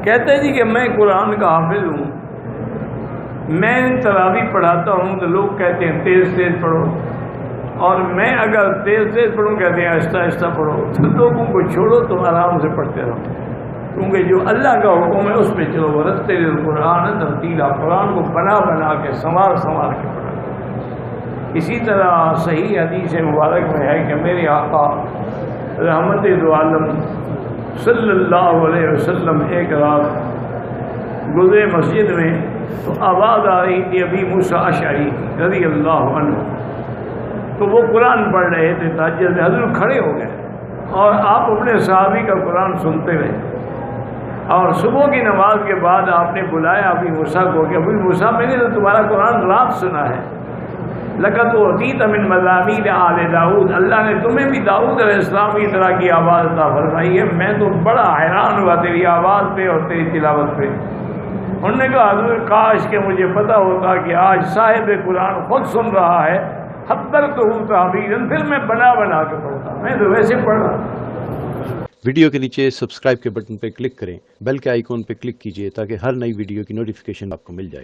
کہتے جی کہ میں قرآن کا حافظ ہوں، میں تراویح پڑھاتا ہوں تو لوگ کہتے ہیں تیز تیز پڑھو، اور میں اگر تیز تیز پڑھوں کہتے ہیں آہستہ آہستہ پڑھو۔ تو لوگوں کو چھوڑو، تم آرام سے پڑھتے رہو، کیونکہ جو اللہ کا حکم ہے اس پہ چلو۔ ورتل القرآن ترتیلا، قرآن کو بنا بنا کے سنوار سنوار کے پڑھا۔ اسی طرح صحیح حدیث مبارک میں ہے کہ میرے آقا رحمت دو عالم صلی اللہ علیہ وسلم ایک رات گزرے مسجد میں تو آواز آ رہی تھی ابھی موسیٰ اشعری رضی اللہ عنہ، تو وہ قرآن پڑھ رہے تھے تہجد میں۔ حضور کھڑے ہو گئے اور آپ اپنے صحابی کا قرآن سنتے رہے، اور صبح کی نماز کے بعد آپ نے بلایا ابھی موسیٰ کو کہ ابھی موسیٰ میں نے تو تمہارا قرآن رات سنا ہے، لقد اوتیت من مزامیر آل داؤد، اللہ نے تمہیں بھی داؤد علیہ السلام کی طرح کی آواز عطا فرمائی ہے۔ میں تو بڑا حیران ہوا تیری آواز پہ اور تیری تلاوت پہ۔ انہوں نے کہا حضور کاش کہ مجھے پتا ہوتا کہ آج صاحب قرآن خود سن رہا ہے، حضرتہ تحبیراً، پھر میں بنا بنا کے پڑھتا، میں تو ویسے پڑھ رہا۔ ویڈیو کے نیچے سبسکرائب کے بٹن پہ کلک کریں، بیل کے آئیکن پہ کلک کیجئے تاکہ ہر نئی ویڈیو کی نوٹیفیکیشن آپ کو مل جائے۔